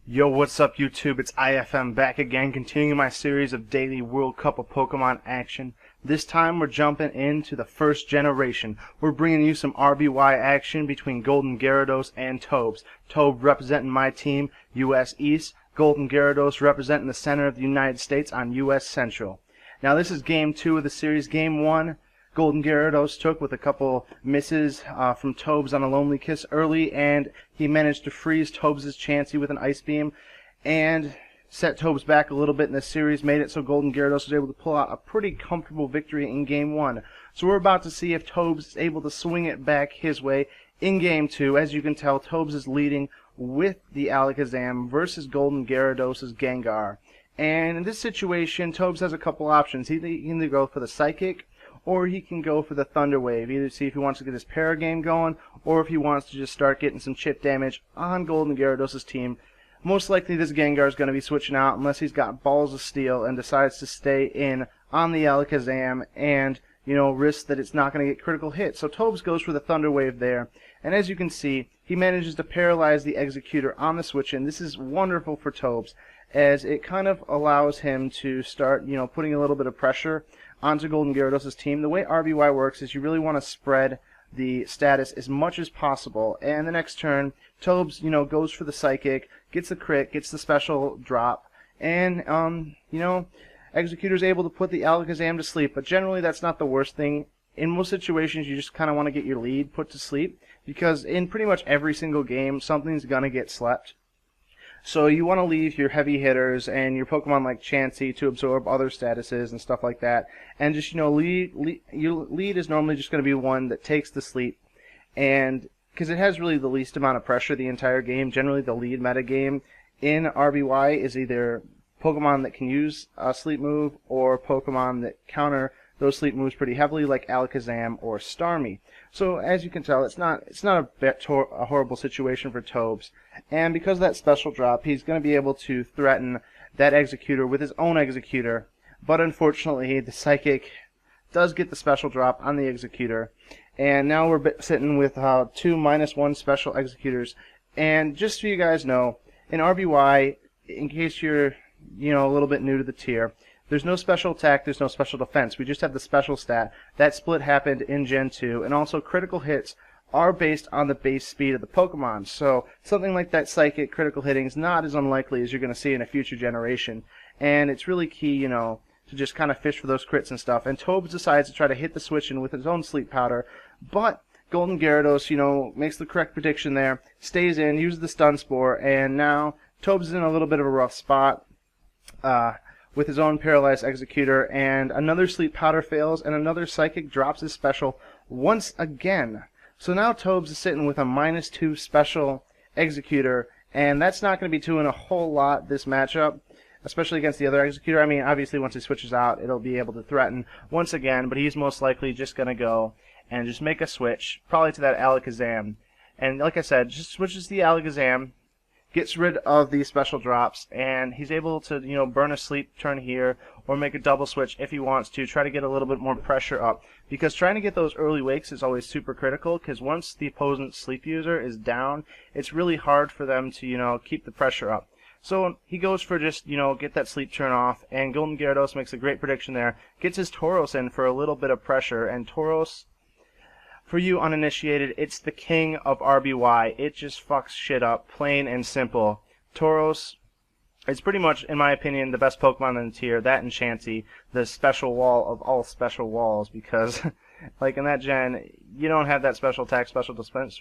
Yo, what's up YouTube? It's IFM back again, continuing my series of daily World Cup of Pokemon action. This time we're jumping into the first generation. We're bringing you some RBY action between Golden Gyarados and Tobes. Tobes representing my team, US East. Golden Gyarados representing the center of the United States on US Central. Now this is game 2 of the series. Game 1, Golden Gyarados took with a couple misses from Tobes on a Lonely Kiss early, and he managed to freeze Tobes' Chansey with an Ice Beam and set Tobes back a little bit in the series, made it so Golden Gyarados was able to pull out a pretty comfortable victory in Game 1. So we're about to see if Tobes is able to swing it back his way in Game 2. As you can tell, Tobes is leading with the Alakazam versus Golden Gyarados' Gengar. And in this situation, Tobes has a couple options. He can either go for the Psychic, or he can go for the Thunder Wave, either see if he wants to get his para game going, or if he wants to just start getting some chip damage on Golden Gyarados' team. Most likely this Gengar is going to be switching out unless he's got balls of steel and decides to stay in on the Alakazam and, risk that it's not going to get critical hit. So Tobes goes for the Thunder Wave there, and as you can see, he manages to paralyze the Executor on the switch in. This is wonderful for Tobes, as it kind of allows him to start, putting a little bit of pressure onto Golden Gyarados' team. The way RBY works is you really want to spread the status as much as possible, and the next turn, Tobes, goes for the Psychic, gets the crit, gets the special drop, and, Executor's able to put the Alakazam to sleep, but generally that's not the worst thing. In most situations, you just kind of want to get your lead put to sleep, because in pretty much every single game, something's going to get slept. So you want to leave your heavy hitters and your Pokemon like Chansey to absorb other statuses and stuff like that. And just, your lead is normally just going to be one that takes the sleep. And because it has really the least amount of pressure the entire game, generally the lead metagame in RBY is either Pokemon that can use a sleep move or Pokemon that counter those sleep moves pretty heavily, like Alakazam or Starmie. So as you can tell, it's not a horrible situation for Tobes, and because of that special drop, he's going to be able to threaten that Executor with his own Executor. But unfortunately, the Psychic does get the special drop on the Executor, and now we're sitting with 2 -1 special Executors. And just so you guys know, in RBY, in case you're a little bit new to the tier, there's no special attack, there's no special defense. We just have the special stat. That split happened in Gen 2, and also critical hits are based on the base speed of the Pokemon. So something like that Psychic critical hitting is not as unlikely as you're going to see in a future generation. And it's really key, to just kind of fish for those crits and stuff. And Tobes decides to try to hit the switch in with his own Sleep Powder, but Golden Gyarados, makes the correct prediction there, stays in, uses the Stun Spore, and now Tobes is in a little bit of a rough spot. With his own paralyzed Executor, and another Sleep Powder fails, and another Psychic drops his special once again. So now Tobes is sitting with a -2 special Executor, and that's not going to be doing a whole lot this matchup, especially against the other Executor. I mean, obviously once he switches out, it'll be able to threaten once again, but he's most likely just going to go and just make a switch, probably to that Alakazam. And like I said, just switches the Alakazam, gets rid of these special drops, and he's able to, burn a sleep turn here, or make a double switch if he wants to, try to get a little bit more pressure up. Because trying to get those early wakes is always super critical, because once the opponent's sleep user is down, it's really hard for them to, keep the pressure up. So he goes for just, get that sleep turn off, and Golden Gyarados makes a great prediction there, gets his Tauros in for a little bit of pressure, and Tauros, for you uninitiated, it's the king of RBY. It just fucks shit up, plain and simple. Tauros is pretty much, in my opinion, the best Pokemon in the tier. That and Chansey, the special wall of all special walls, because, like in that gen, you don't have that special attack, special defense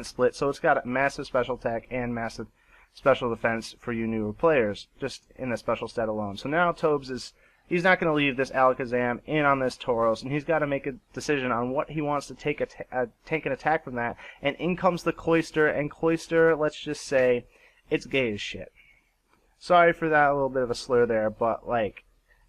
split, so it's got a massive special attack and massive special defense for you newer players, just in the special stat alone. So now Tobes he's not going to leave this Alakazam in on this Tauros, and he's got to make a decision on what he wants to take an attack from that. And in comes the Cloyster, and Cloyster, let's just say, it's gay as shit. Sorry for that little bit of a slur there, but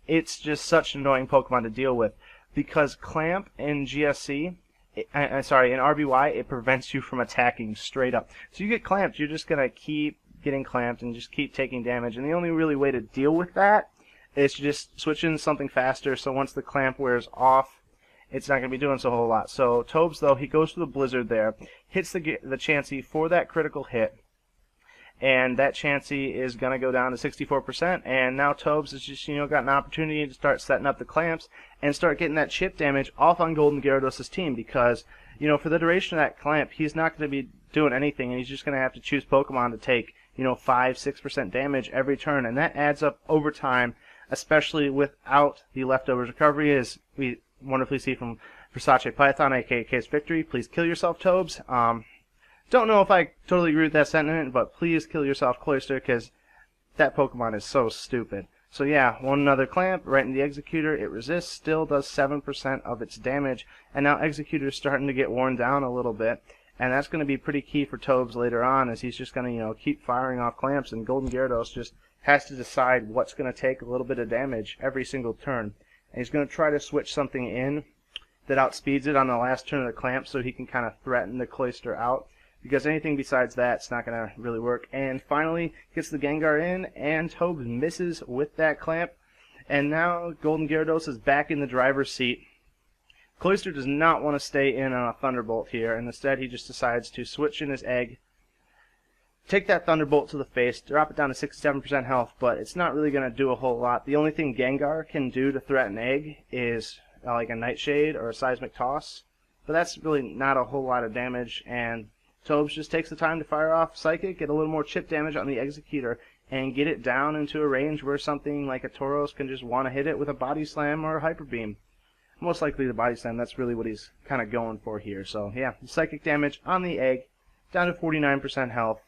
it's just such an annoying Pokemon to deal with, because Clamp in GSC, in RBY, it prevents you from attacking straight up. So you get clamped, you're just going to keep getting clamped and just keep taking damage, and the only really way to deal with that is to just switch in something faster, so once the clamp wears off, it's not going to be doing so a whole lot. So Tobes, though, he goes for the Blizzard there, hits the Chansey for that critical hit, and that Chansey is going to go down to 64%, and now Tobes has just, got an opportunity to start setting up the clamps and start getting that chip damage off on Golden Gyarados' team, because, for the duration of that clamp, he's not going to be doing anything, and he's just going to have to choose Pokemon to take, 5-6% damage every turn, and that adds up over time, especially without the leftovers recovery, as we wonderfully see from Versace Python, aka Case Victory. Please kill yourself, Tobes. Don't know if I totally agree with that sentiment, but please kill yourself, Cloyster, because that Pokemon is so stupid. So yeah, one another clamp, right in the Executor. It resists, still does 7% of its damage, and now Executor is starting to get worn down a little bit, and that's going to be pretty key for Tobes later on, as he's just going to, keep firing off clamps, and Golden Gyarados just has to decide what's going to take a little bit of damage every single turn. And he's going to try to switch something in that outspeeds it on the last turn of the clamp, so he can kind of threaten the Cloyster out, because anything besides that's not going to really work. And finally, gets the Gengar in, and Tobes misses with that clamp, and now Golden Gyarados is back in the driver's seat. Cloyster does not want to stay in on a Thunderbolt here, and instead he just decides to switch in his egg, take that Thunderbolt to the face, drop it down to 67% health, but it's not really going to do a whole lot. The only thing Gengar can do to threaten egg is like a Nightshade or a Seismic Toss, but that's really not a whole lot of damage, and Tobes just takes the time to fire off Psychic, get a little more chip damage on the Executor, and get it down into a range where something like a Tauros can just want to hit it with a Body Slam or a Hyper Beam. Most likely the Body Slam, that's really what he's kind of going for here. So yeah, Psychic damage on the egg, down to 49% health,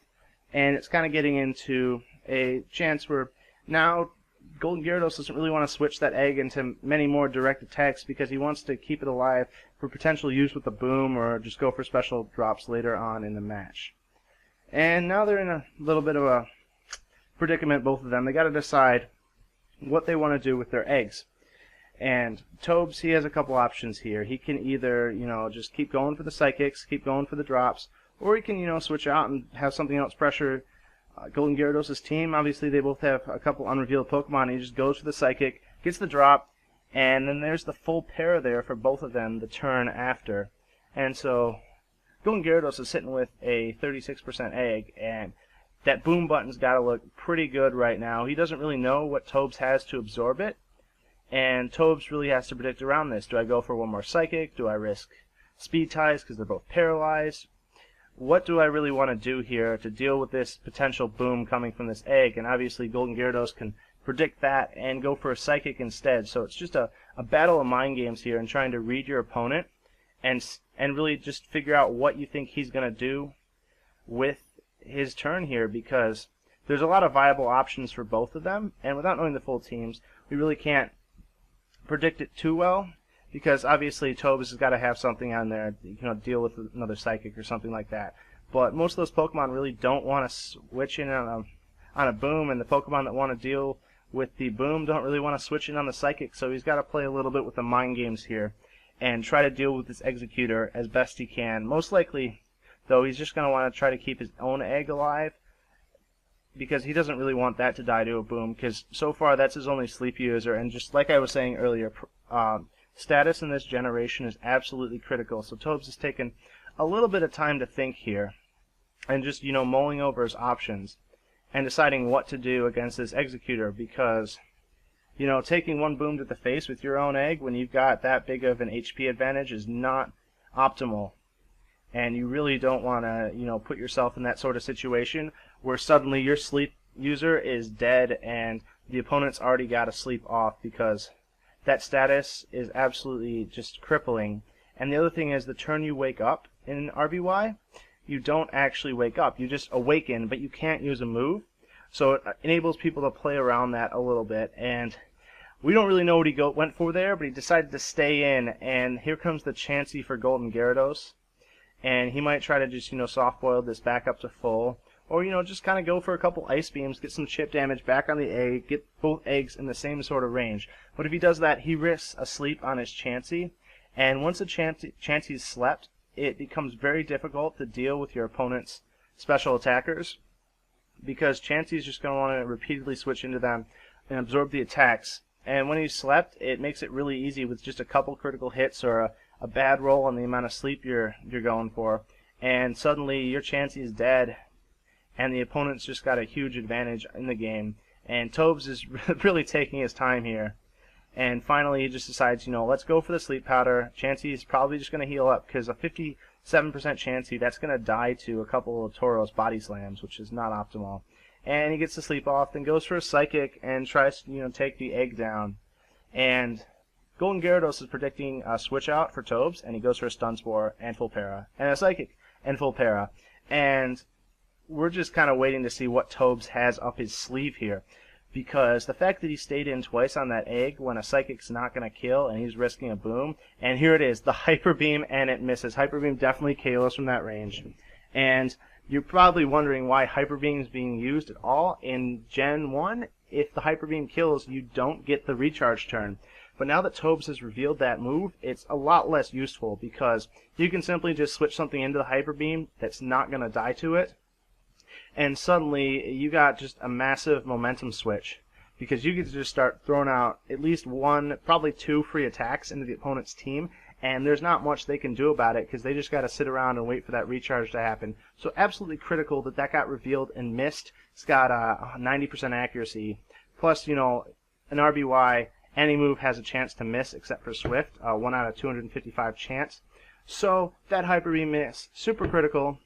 and it's kind of getting into a chance where now Golden Gyarados doesn't really want to switch that egg into many more direct attacks, because he wants to keep it alive for potential use with the boom, or just go for special drops later on in the match. And now they're in a little bit of a predicament, both of them. They got to decide what they want to do with their eggs. And Tobes, he has a couple options here. He can either, just keep going for the Psychics, keep going for the drops, or he can, switch out and have something else pressure Golden Gyarados' team. Obviously, they both have a couple unrevealed Pokemon. He just goes for the Psychic, gets the drop, and then there's the full pair there for both of them the turn after. And so Golden Gyarados is sitting with a 36% egg, and that boom button's got to look pretty good right now. He doesn't really know what Tobes has to absorb it, and Tobes really has to predict around this. Do I go for one more Psychic? Do I risk Speed Ties because they're both paralyzed? What do I really want to do here to deal with this potential boom coming from this egg? And obviously Golden Gyarados can predict that and go for a Psychic instead. So it's just a battle of mind games here, and trying to read your opponent and really just figure out what you think he's going to do with his turn here, because there's a lot of viable options for both of them, and without knowing the full teams, we really can't predict it too well, because obviously Tobes has got to have something on there, deal with another Psychic or something like that. But most of those Pokemon really don't want to switch in on a boom, and the Pokemon that want to deal with the boom don't really want to switch in on the Psychic, so he's got to play a little bit with the mind games here and try to deal with this Executor as best he can. Most likely, though, he's just going to want to try to keep his own egg alive, because he doesn't really want that to die to a boom, because so far that's his only sleep user, and just like I was saying earlier, status in this generation is absolutely critical. So Tobes has taken a little bit of time to think here, and just, mulling over his options and deciding what to do against this Executor, because, taking one boom to the face with your own egg when you've got that big of an HP advantage is not optimal. And you really don't want to, put yourself in that sort of situation where suddenly your sleep user is dead and the opponent's already got to sleep off, because that status is absolutely just crippling. And the other thing is, the turn you wake up in RBY, you don't actually wake up. You just awaken, but you can't use a move. So it enables people to play around that a little bit. And we don't really know what he went for there, but he decided to stay in. And here comes the Chansey for Golden Gyarados. And he might try to just, soft boil this back up to full. Or, just kind of go for a couple Ice Beams, get some chip damage back on the egg, get both eggs in the same sort of range. But if he does that, he risks a sleep on his Chansey. And once a Chansey's slept, it becomes very difficult to deal with your opponent's special attackers, because Chansey's just going to want to repeatedly switch into them and absorb the attacks. And when he's slept, it makes it really easy with just a couple critical hits or a bad roll on the amount of sleep you're going for. And suddenly your Chansey is dead, and the opponent's just got a huge advantage in the game. And Tobes is really taking his time here. And finally, he just decides, let's go for the sleep powder. Chansey is probably just going to heal up, because a 57% Chansey, that's going to die to a couple of Tauros body slams, which is not optimal. And he gets the sleep off, then goes for a Psychic and tries to, take the egg down. And Golden Gyarados is predicting a switch out for Tobes, and he goes for a Stun Spore and full para, and a Psychic and full para. And we're just kind of waiting to see what Tobes has up his sleeve here, because the fact that he stayed in twice on that egg when a Psychic's not going to kill and he's risking a boom, and here it is, the Hyper Beam, and it misses. Hyper Beam definitely KOs from that range. And you're probably wondering why Hyper Beam is being used at all in Gen 1. If the Hyper Beam kills, you don't get the recharge turn. But now that Tobes has revealed that move, it's a lot less useful, because you can simply just switch something into the Hyper Beam that's not going to die to it, and suddenly you got just a massive momentum switch, because you get to just start throwing out at least one, probably two free attacks into the opponent's team, and there's not much they can do about it, because they just got to sit around and wait for that recharge to happen. So absolutely critical that that got revealed and missed. It's got 90% accuracy, plus, an RBY, any move has a chance to miss except for Swift, 1 out of 255 chance. So that Hyper Beam miss, super critical.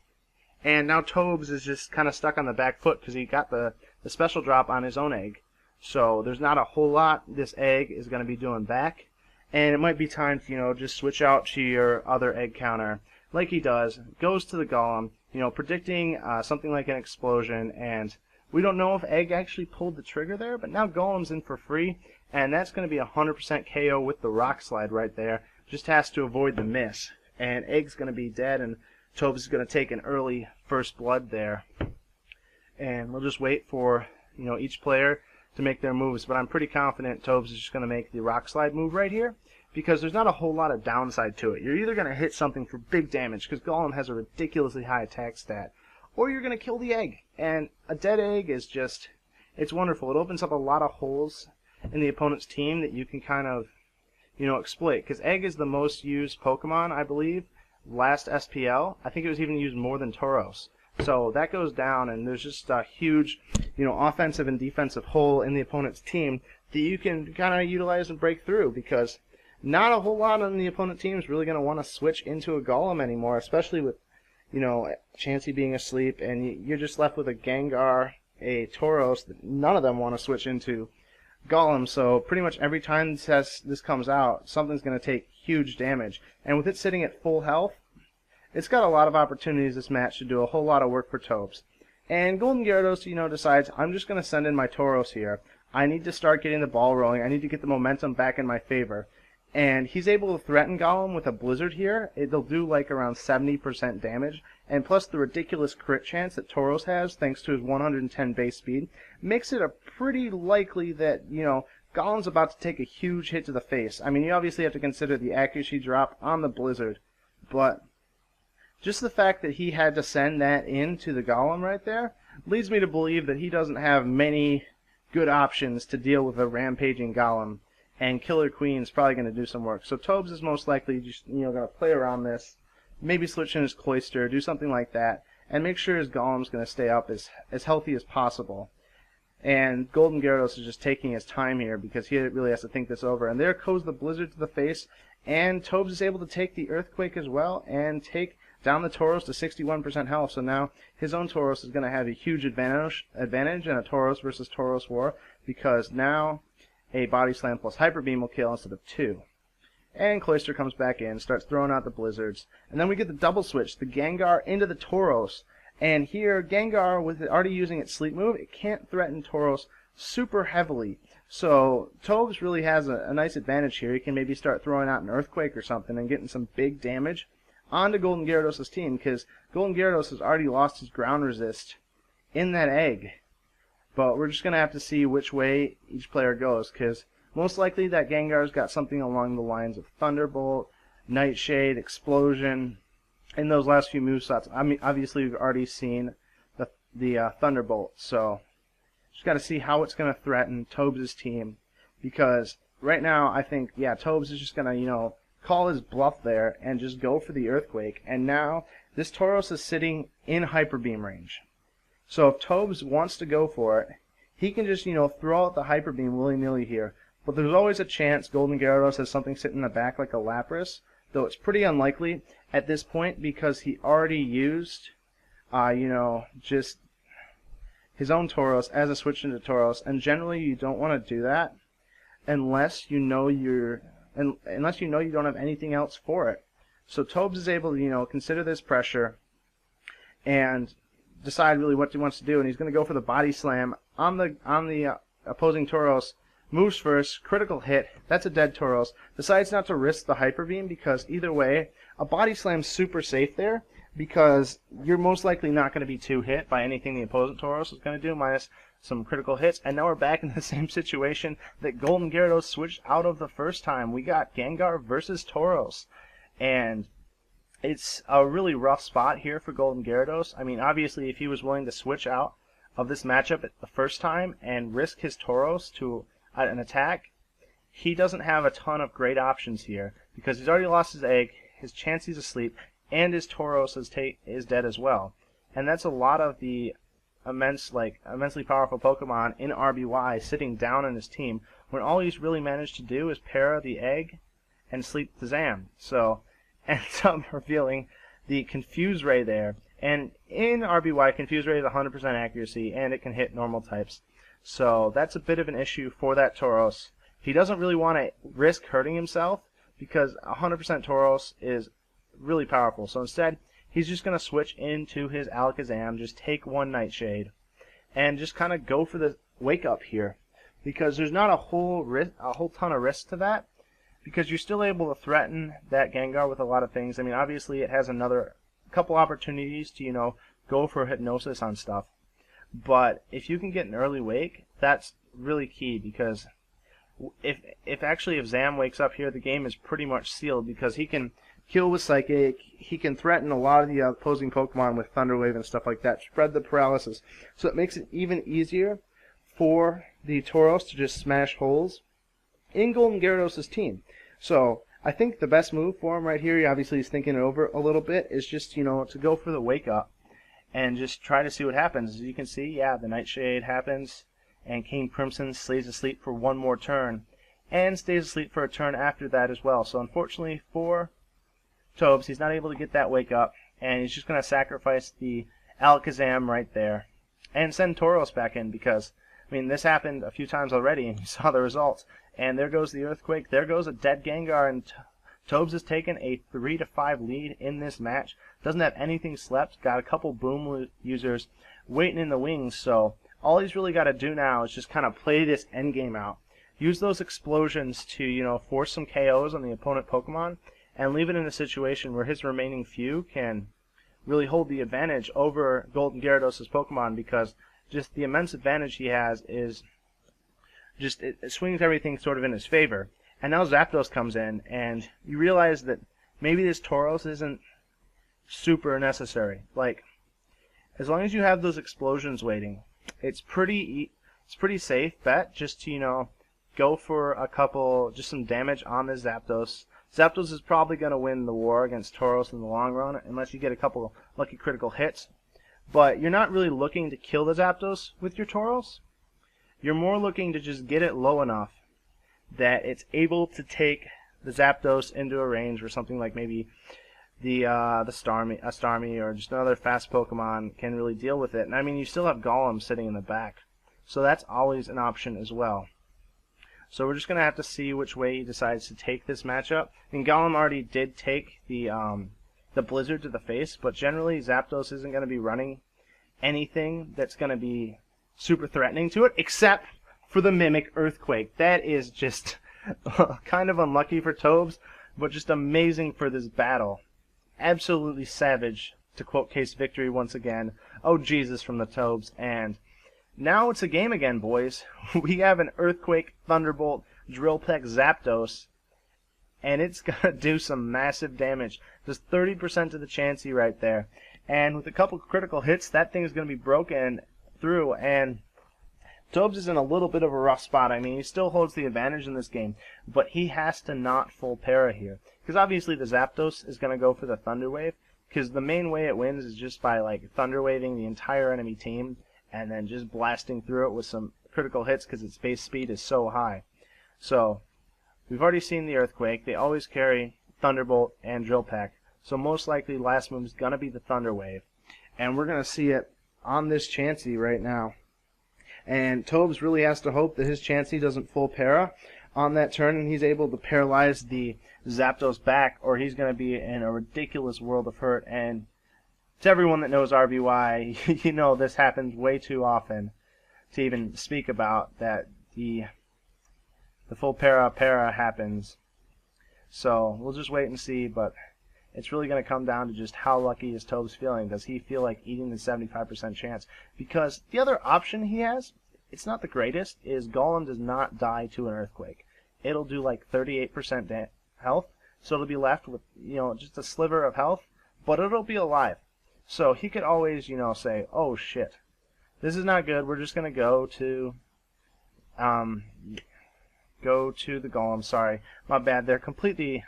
And now Tobes is just kind of stuck on the back foot because he got the special drop on his own egg. So there's not a whole lot this egg is going to be doing back. And it might be time to, just switch out to your other egg counter like he does. Goes to the Golem, predicting something like an explosion. And we don't know if egg actually pulled the trigger there, but now Golem's in for free. And that's going to be 100% KO with the Rock Slide right there. Just has to avoid the miss. And egg's going to be dead, and Tobes is going to take an early first blood there. And we'll just wait for, each player to make their moves. But I'm pretty confident Tobes is just going to make the Rock Slide move right here, because there's not a whole lot of downside to it. You're either going to hit something for big damage, because Golem has a ridiculously high attack stat, or you're going to kill the egg. And a dead egg is just, it's wonderful. It opens up a lot of holes in the opponent's team that you can kind of, exploit. Because egg is the most used Pokemon, I believe, last SPL. I think it was even used more than Tauros. So that goes down, and there's just a huge, offensive and defensive hole in the opponent's team that you can kind of utilize and break through, because not a whole lot on the opponent team is really going to want to switch into a Golem anymore, especially with, Chansey being asleep, and you're just left with a Gengar, a Tauros that none of them want to switch into Golem. So pretty much every time this comes out, something's going to take huge damage. And with it sitting at full health, it's got a lot of opportunities this match to do a whole lot of work for Tobes. And Golden Gyarados, decides, I'm just going to send in my Tauros here. I need to start getting the ball rolling. I need to get the momentum back in my favor. And he's able to threaten Golem with a Blizzard here. It'll do like around 70% damage. And plus the ridiculous crit chance that Tauros has, thanks to his 110 base speed, makes it a pretty likely that, Golem's about to take a huge hit to the face. I mean, you obviously have to consider the accuracy drop on the Blizzard, but just the fact that he had to send that into the Golem right there leads me to believe that he doesn't have many good options to deal with a rampaging Golem, and Killer Queen's probably going to do some work. So Tobes is most likely just, going to play around this, maybe switch in his Cloyster, do something like that, and make sure his Golem's going to stay up as healthy as possible. And Golden Gyarados is just taking his time here, because he really has to think this over. And there goes the Blizzard to the face, and Tobes is able to take the Earthquake as well, and take down the Tauros to 61% health. So now his own Tauros is going to have a huge advantage in a Tauros versus Tauros war, because now a Body Slam plus Hyper Beam will kill instead of 2. And Cloyster comes back in, starts throwing out the Blizzards. And then we get the double switch, the Gengar into the Tauros. And here, Gengar, with it already using its sleep move, it can't threaten Tauros super heavily. So Tobes really has a nice advantage here. He can maybe start throwing out an Earthquake or something and getting some big damage onto Golden Gyarados' team, because Golden Gyarados has already lost his ground resist in that egg. But we're just going to have to see which way each player goes, because most likely that Gengar's got something along the lines of Thunderbolt, Nightshade, Explosion, in those last few movesets. I mean, obviously we've already seen the Thunderbolt, so just got to see how it's going to threaten Tobes' team, because right now I think, Tobes is just going to, call his bluff there and just go for the Earthquake. And now this Tauros is sitting in Hyper Beam range. So if Tobes wants to go for it, he can just, throw out the Hyper Beam willy-nilly here. But there's always a chance Golden Gyarados has something sitting in the back like a Lapras, though it's pretty unlikely at this point because he already used, just his own Tauros as a switch into Tauros, and generally you don't want to do that unless you know you don't have anything else for it. So Tobes is able to, consider this pressure and decide really what he wants to do, and he's going to go for the Body Slam on the opposing Tauros. Moves first, critical hit, that's a dead Tauros. Decides not to risk the Hyper Beam because either way, a Body Slam's super safe there because you're most likely not going to be too hit by anything the opposing Tauros is going to do, minus some critical hits. And now we're back in the same situation that Golden Gyarados switched out of the first time. We got Gengar versus Tauros. And it's a really rough spot here for Golden Gyarados. I mean, obviously, if he was willing to switch out of this matchup at the first time and risk his Tauros to an attack, he doesn't have a ton of great options here because he's already lost his egg, his Chansey's asleep, and his Tauros is dead as well. And that's a lot of the immensely powerful Pokemon in RBY sitting down in his team when all he's really managed to do is para the egg and sleep the Zam. So ends up revealing the Confuse Ray there. And in RBY, Confuse Ray is 100% accuracy and it can hit normal types. So that's a bit of an issue for that Tauros. He doesn't really want to risk hurting himself because 100% Tauros is really powerful. So instead, he's just going to switch into his Alakazam, just take one Nightshade, and just kind of go for the Wake Up here. Because there's not a whole ton of risk to that, because you're still able to threaten that Gengar with a lot of things. I mean, obviously it has another couple opportunities to, go for Hypnosis on stuff. But if you can get an early wake, that's really key because if Zam wakes up here, the game is pretty much sealed because he can kill with Psychic, he can threaten a lot of the opposing Pokemon with Thunder Wave and stuff like that, spread the paralysis. So it makes it even easier for the Tauros to just smash holes in Golden Gyarados' team. So I think the best move for him right here, he obviously is thinking it over a little bit, is just, to go for the Wake Up and just try to see what happens. As you can see, yeah, the Nightshade happens, and King Crimson stays asleep for one more turn, and stays asleep for a turn after that as well. So unfortunately for Tobes, he's not able to get that Wake Up, and he's just going to sacrifice the Alakazam right there, and send Tauros back in because, this happened a few times already, and you saw the results. And there goes the Earthquake, there goes a dead Gengar, and Tobes has taken a 3-5 lead in this match. Doesn't have anything slept, got a couple Boom users waiting in the wings, so all he's really got to do now is just kind of play this endgame out. Use those explosions to, force some KOs on the opponent Pokemon, and leave it in a situation where his remaining few can really hold the advantage over Golden Gyarados' Pokemon, because just the immense advantage he has is just, it swings everything sort of in his favor. And now Zapdos comes in, and you realize that maybe this Tauros isn't super necessary. Like, as long as you have those explosions waiting, it's pretty safe bet just to, go for a couple, just some damage on the Zapdos. Zapdos is probably going to win the war against Tauros in the long run, unless you get a couple lucky critical hits. But you're not really looking to kill the Zapdos with your Tauros. You're more looking to just get it low enough that it's able to take the Zapdos into a range where something like maybe the Starmie or just another fast Pokemon can really deal with it. And you still have Golem sitting in the back, so that's always an option as well. So we're just going to have to see which way he decides to take this matchup. And Golem already did take the Blizzard to the face, but generally Zapdos isn't going to be running anything that's going to be super threatening to it, except for the Mimic Earthquake. That is just kind of unlucky for Tobes, but just amazing for this battle. Absolutely savage, to quote Case Victory once again. Oh Jesus from the Tobes. And now it's a game again, boys. We have an Earthquake, Thunderbolt, Drill Peck, Zapdos, and it's going to do some massive damage. Just 30% to the Chansey right there. And with a couple critical hits, that thing is going to be broken through, and Tobes is in a little bit of a rough spot. He still holds the advantage in this game, but he has to not full para here. Because obviously the Zapdos is going to go for the Thunder Wave, because the main way it wins is just by like thunder waving the entire enemy team and then just blasting through it with some critical hits because its base speed is so high. So we've already seen the Earthquake. They always carry Thunderbolt and Drill Peck, so most likely last move is going to be the Thunder Wave. And we're going to see it on this Chansey right now. And Tobes really has to hope that his Chansey doesn't full para on that turn and he's able to paralyze the Zapdos back, or he's going to be in a ridiculous world of hurt. And to everyone that knows RBY, you know this happens way too often to even speak about, that the full para happens. So we'll just wait and see, but it's really going to come down to just how lucky is Tobes feeling. Does he feel like eating the 75% chance? Because the other option he has, it's not the greatest, is Golem does not die to an Earthquake. It'll do like 38% health, so it'll be left with, you know, just a sliver of health, but it'll be alive. So he could always, you know, say, oh shit, this is not good, we're just going to go to the Golem. Sorry, my bad there, completely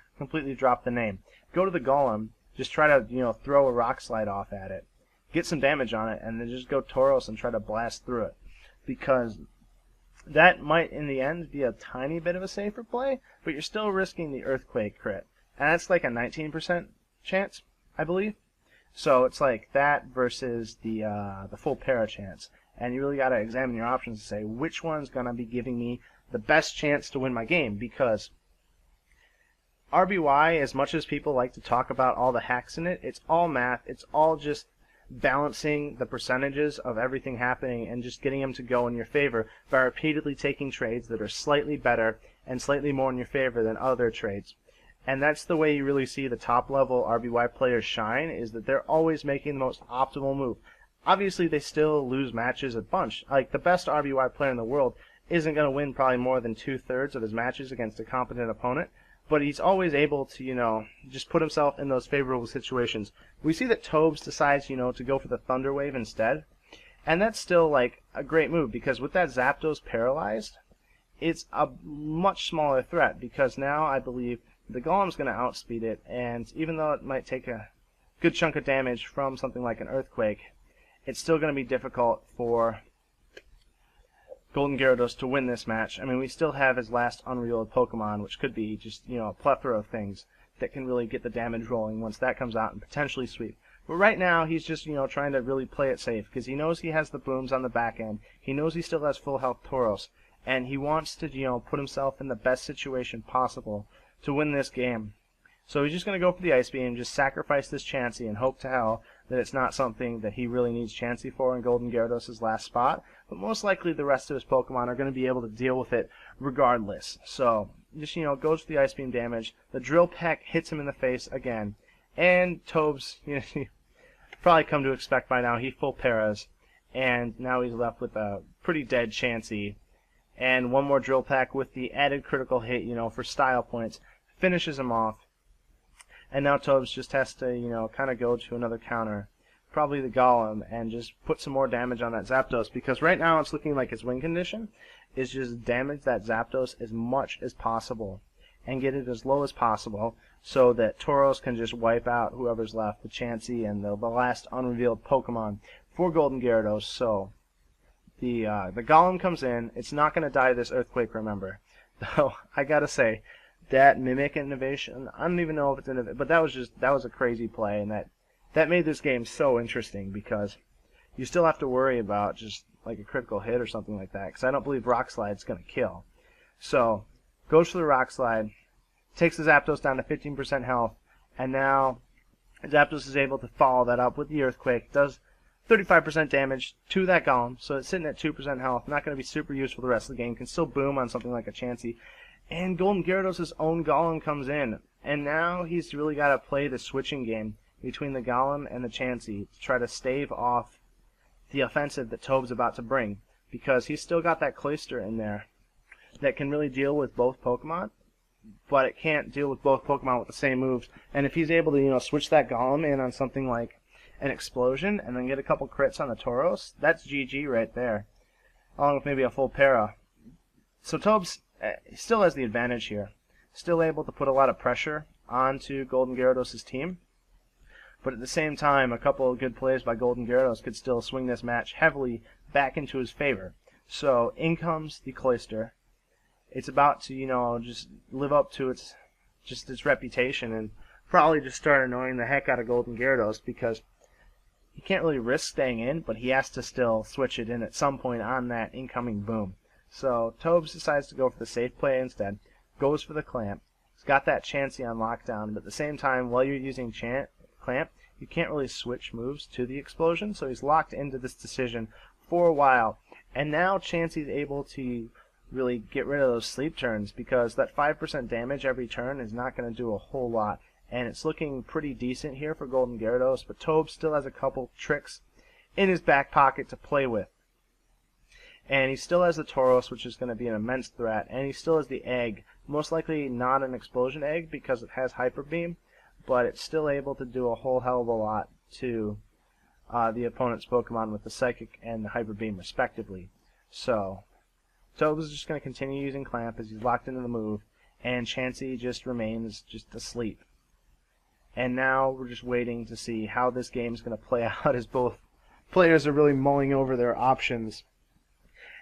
dropped the name. Go to the Golem, just try to, you know, throw a Rock Slide off at it, get some damage on it, and then just go Tauros and try to blast through it. Because that might, in the end, be a tiny bit of a safer play, but you're still risking the Earthquake crit. And that's like a 19% chance, I believe. So it's like that versus the full para chance. And you really got to examine your options and say, which one's going to be giving me the best chance to win my game? Because RBY, as much as people like to talk about all the hacks in it, it's all math. It's all just balancing the percentages of everything happening and just getting them to go in your favor by repeatedly taking trades that are slightly better and slightly more in your favor than other trades. And that's the way you really see the top level RBY players shine, is that they're always making the most optimal move. Obviously they still lose matches a bunch. Like the best RBY player in the world isn't going to win probably more than 2/3 of his matches against a competent opponent, but he's always able to, you know, just put himself in those favorable situations. We see that Tobes decides, you know, to go for the Thunder Wave instead, and that's still like a great move, because with that Zapdos paralyzed, it's a much smaller threat, because now I believe the Golem's going to outspeed it, and even though it might take a good chunk of damage from something like an Earthquake, it's still going to be difficult for Golden Gyarados to win this match. I mean, we still have his last unrevealed Pokemon, which could be just, you know, a plethora of things that can really get the damage rolling once that comes out and potentially sweep. But right now, he's just, you know, trying to really play it safe, because he knows he has the booms on the back end. He knows he still has full health Tauros, and he wants to, you know, put himself in the best situation possible to win this game. So he's just going to go for the Ice Beam, just sacrifice this Chansey and hope to hell that it's not something that he really needs Chansey for in Golden Gyarados' last spot. But most likely the rest of his Pokemon are going to be able to deal with it regardless. So just, you know, goes for the Ice Beam damage. The Drill Peck hits him in the face again. And Tobes, you know, you probably come to expect by now, he full paras. And now he's left with a pretty dead Chansey. And one more Drill Peck with the added critical hit, you know, for style points. Finishes him off. And now Tobes just has to, you know, kind of go to another counter, probably the Golem, and just put some more damage on that Zapdos, because right now it's looking like his win condition is just damage that Zapdos as much as possible and get it as low as possible so that Tauros can just wipe out whoever's left, the Chansey and the last unrevealed Pokemon for Golden Gyarados. So the Golem comes in. It's not going to die this Earthquake, remember. Though I gotta say, that Mimic innovation, I don't even know if it's innovative, but that was a crazy play, and that made this game so interesting, because you still have to worry about just like a critical hit or something like that, because I don't believe Rock Slide's going to kill. So goes for the Rock Slide, takes the Zapdos down to 15% health, and now Zapdos is able to follow that up with the Earthquake, does 35% damage to that Golem, so it's sitting at 2% health, not going to be super useful the rest of the game, can still boom on something like a Chansey. And Golden Gyarados' own Golem comes in, and now he's really got to play the switching game between the Golem and the Chansey to try to stave off the offensive that Tobes about to bring, because he's still got that Cloyster in there that can really deal with both Pokemon, but it can't deal with both Pokemon with the same moves. And if he's able to, you know, switch that Golem in on something like an Explosion and then get a couple crits on the Tauros, that's GG right there, along with maybe a full para. So Tobes still has the advantage here, still able to put a lot of pressure onto Golden Gyarados' team. But at the same time, a couple of good plays by Golden Gyarados could still swing this match heavily back into his favor. So in comes the Cloyster. It's about to, just live up to its reputation and probably just start annoying the heck out of Golden Gyarados, because he can't really risk staying in, but he has to still switch it in at some point on that incoming boom. So Tobes decides to go for the safe play instead, goes for the Clamp. He's got that Chansey on lockdown, but at the same time, while you're using Clamp, you can't really switch moves to the Explosion, so he's locked into this decision for a while. And now Chansey's able to really get rid of those sleep turns, because that 5% damage every turn is not going to do a whole lot. And it's looking pretty decent here for Golden Gyarados, but Tobes still has a couple tricks in his back pocket to play with. And he still has the Tauros, which is going to be an immense threat, and he still has the Egg. Most likely not an Explosion Egg because it has Hyper Beam, but it's still able to do a whole hell of a lot to the opponent's Pokemon with the Psychic and the Hyper Beam respectively. So Tobes is just going to continue using Clamp as he's locked into the move, and Chansey just remains just asleep. And now we're just waiting to see how this game is going to play out, as both players are really mulling over their options.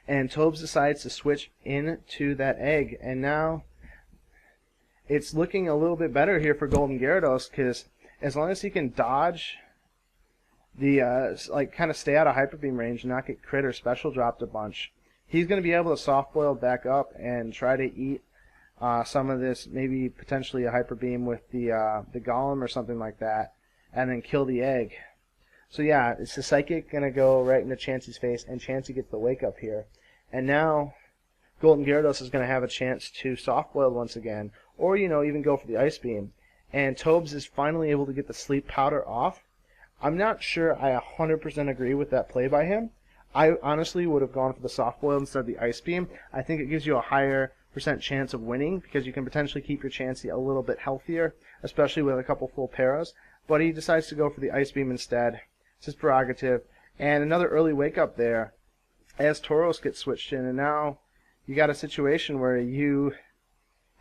And Tobes decides to switch into that Egg, and now it's looking a little bit better here for Golden Gyarados, because as long as he can dodge the kind of stay out of Hyper Beam range and not get crit or special dropped a bunch, he's going to be able to soft boil back up and try to eat some of this, maybe potentially a Hyper Beam with the Golem or something like that, and then kill the Egg. So yeah, it's the Psychic going to go right into Chansey's face, and Chansey gets the wake up here. And now Golden Gyarados is going to have a chance to soft boil once again, or even go for the Ice Beam. And Tobes is finally able to get the Sleep Powder off. I'm not sure I 100% agree with that play by him. I honestly would have gone for the soft boil instead of the Ice Beam. I think it gives you a higher % chance of winning, because you can potentially keep your Chansey a little bit healthier, especially with a couple full paras. But he decides to go for the Ice Beam instead. It's his prerogative. And another early wake up there as Tauros gets switched in, and now you got a situation where you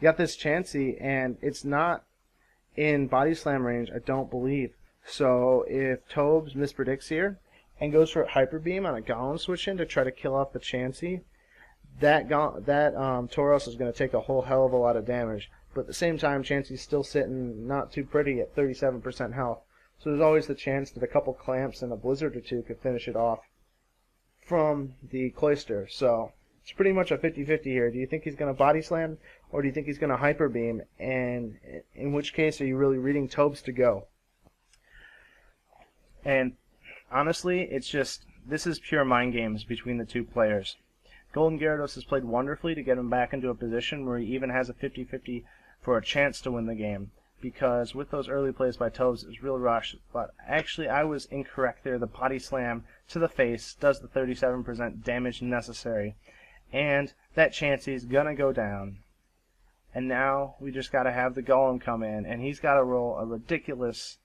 got this Chansey, and it's not in Body Slam range, I don't believe. So if Tobes mispredicts here and goes for a Hyper Beam on a Golem switch in to try to kill off the Chansey, that Tauros is going to take a whole hell of a lot of damage. But at the same time, Chansey's still sitting not too pretty at 37% health. So there's always the chance that a couple Clamps and a Blizzard or two could finish it off from the Cloyster. So it's pretty much a 50-50 here. Do you think he's going to Body Slam, or do you think he's going to Hyper Beam? And in which case are you really reading Tobes to go? And honestly, this is pure mind games between the two players. Golden Gyarados has played wonderfully to get him back into a position where he even has a 50-50 for a chance to win the game, because with those early plays by Tobes, it was real rush. But actually, I was incorrect there. The Body Slam to the face does the 37% damage necessary, and that Chansey's gonna go down. And now we just gotta have the Golem come in, and he's gotta roll a ridiculous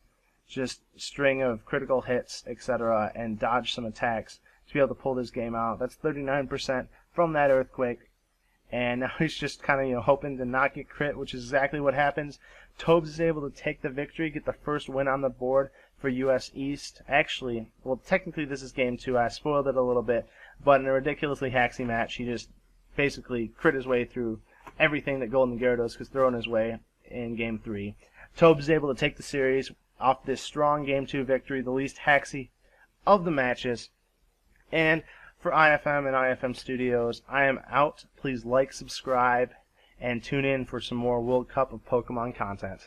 just string of critical hits, etc., and dodge some attacks to be able to pull this game out. That's 39% from that Earthquake, and now he's just kind of hoping to not get crit, which is exactly what happens. Tobes is able to take the victory, get the first win on the board for US East. Actually, well, technically this is game 2. I spoiled it a little bit, but in a ridiculously haxy match, he just basically crit his way through everything that Golden Gyarados was throwing his way in game 3. Tobes is able to take the series off this strong game 2 victory, the least haxy of the matches. And for IFM and IFMstudios, I am out. Please like, subscribe, and tune in for some more World Cup of Pokemon content.